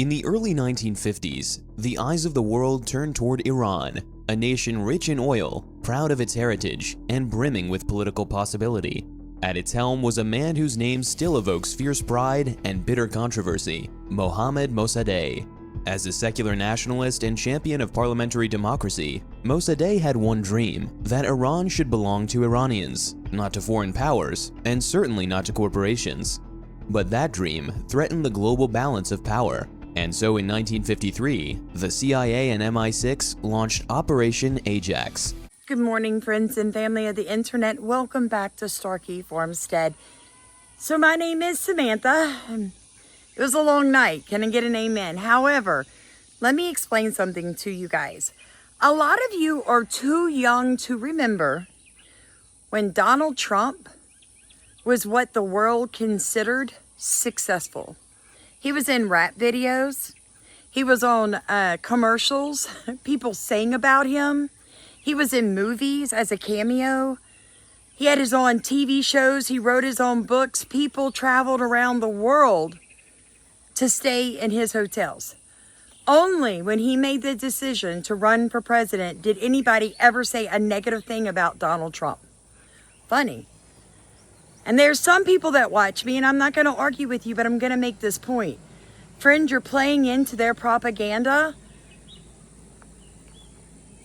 In the early 1950s, the eyes of the world turned toward Iran, a nation rich in oil, proud of its heritage, and brimming with political possibility. At its helm was a man whose name still evokes fierce pride and bitter controversy, Mohammad Mossadegh. As a secular nationalist and champion of parliamentary democracy, Mossadegh had one dream: that Iran should belong to Iranians, not to foreign powers, and certainly not to corporations. But that dream threatened the global balance of power, and so in 1953, the CIA and MI6 launched Operation Ajax. Good morning, friends and family of the internet. Welcome back to Starkey Farmstead. So my name is Samantha. It was a long night. Can I get an amen? However, let me explain something to you guys. A lot of you are too young to remember when Donald Trump was what the world considered successful. He was in rap videos. He was on commercials. People sang about him. He was in movies as a cameo. He had his own TV shows. He wrote his own books. People traveled around the world to stay in his hotels. Only when he made the decision to run for president did anybody ever say a negative thing about Donald Trump. Funny. And there's some people that watch me, and I'm not going to argue with you, but I'm going to make this point. Friend, you're playing into their propaganda.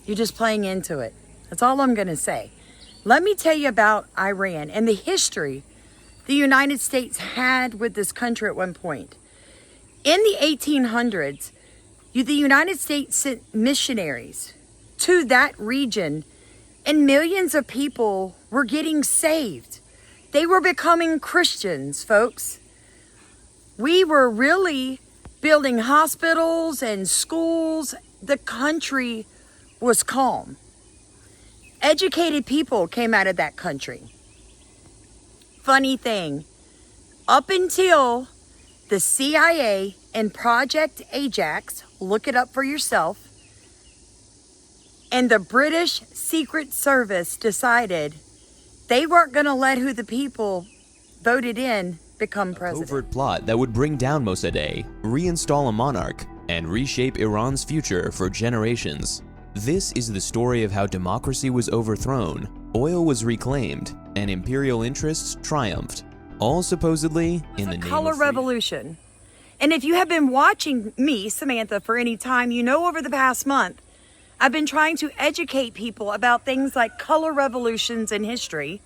You're just playing into it. That's all I'm going to say. Let me tell you about Iran and the history the United States had with this country at one point. In the 1800s, the United States sent missionaries to that region, and millions of people were getting saved. They were becoming Christians, folks. We were really building hospitals and schools. The country was calm. Educated people came out of that country. Funny thing, up until the CIA and Project Ajax, look it up for yourself, and the British Secret Service decided they weren't going to let who the people voted in become president. A covert plot that would bring down Mossadegh, reinstall a monarch, and reshape Iran's future for generations. This is the story of how democracy was overthrown, oil was reclaimed, and imperial interests triumphed, all supposedly in the name of color revolution. And if you have been watching me, Samantha, for any time, you know over the past month, I've been trying to educate people about things like color revolutions in history,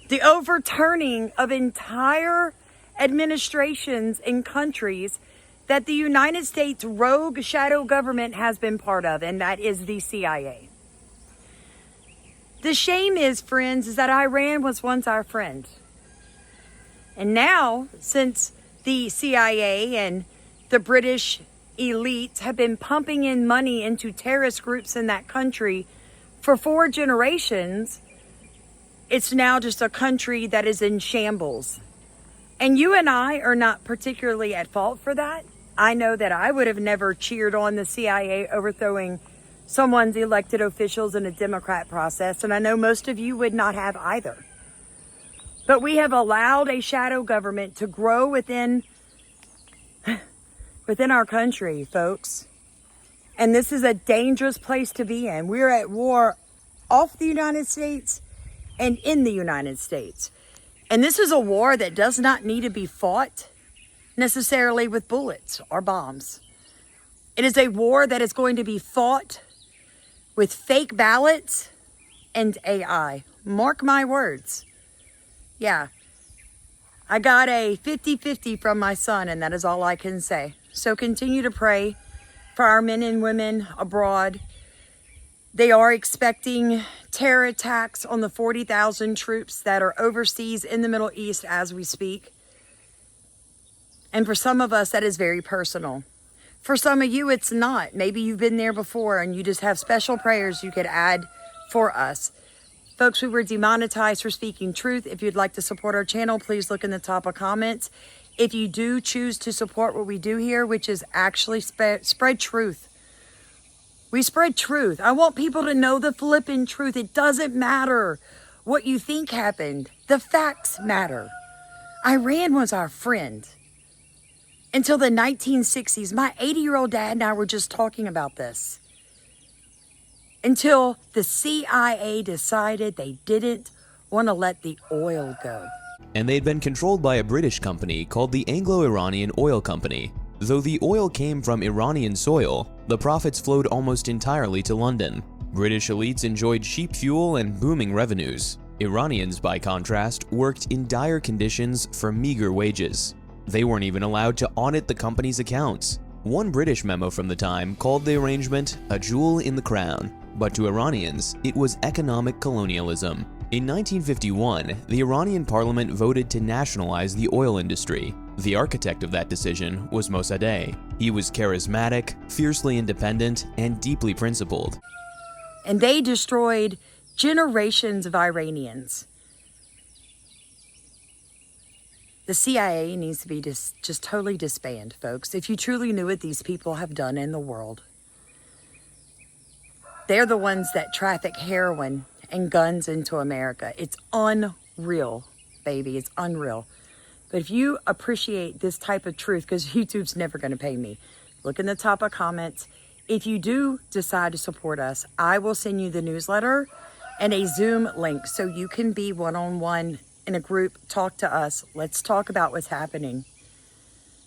the overturning of entire administrations in countries that the United States rogue shadow government has been part of, and that is the CIA. The shame is, friends, is that Iran was once our friend. And now, since the CIA and the British elites have been pumping in money into terrorist groups in that country for 4 generations, it's now just a country that is in shambles. And you and I are not particularly at fault for that. I know that I would have never cheered on the CIA overthrowing someone's elected officials in a Democrat process, and I know most of you would not have either. But we have allowed a shadow government to grow within our country, folks. And this is a dangerous place to be in. We're at war off the United States and in the United States. And this is a war that does not need to be fought necessarily with bullets or bombs. It is a war that is going to be fought with fake ballots and AI. Mark my words. Yeah, I got a 50-50 from my son, and that is all I can say. So continue to pray for our men and women abroad. They are expecting terror attacks on the 40,000 troops that are overseas in the Middle East as we speak. And for some of us, that is very personal. For some of you, it's not. Maybe you've been there before and you just have special prayers you could add for us. Folks, we were demonetized for speaking truth. If you'd like to support our channel, please look in the top of comments. If you do choose to support what we do here, which is actually spread truth. We spread truth. I want people to know the flipping truth. It doesn't matter what you think happened. The facts matter. Iran was our friend. until the 1960s. My 80-year-old dad and I were just talking about this. Until the CIA decided they didn't want to let the oil go. And they'd been controlled by a British company called the Anglo-Iranian Oil Company. Though the oil came from Iranian soil, the profits flowed almost entirely to London. British elites enjoyed cheap fuel and booming revenues. Iranians, by contrast, worked in dire conditions for meager wages. They weren't even allowed to audit the company's accounts. One British memo from the time called the arrangement a jewel in the crown, but to Iranians, it was economic colonialism. In 1951, the Iranian parliament voted to nationalize the oil industry. The architect of that decision was Mossadegh. He was charismatic, fiercely independent, and deeply principled. And they destroyed generations of Iranians. The CIA needs to be just totally disbanded, folks. If you truly knew what these people have done in the world. They're the ones that traffic heroin and guns into America. It's unreal, baby. It's unreal. But if you appreciate this type of truth, because YouTube's never going to pay me, look in the top of comments. If you do decide to support us, I will send you the newsletter and a Zoom link so you can be one-on-one in a group, talk to us. Let's talk about what's happening.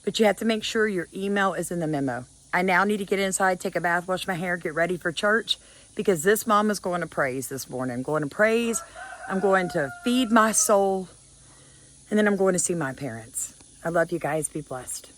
But you have to make sure your email is in the memo. I now need to get inside, take a bath, wash my hair, get ready for church, because this mom is going to praise this morning. I'm going to praise. I'm going to feed my soul. And then I'm going to see my parents. I love you guys. Be blessed.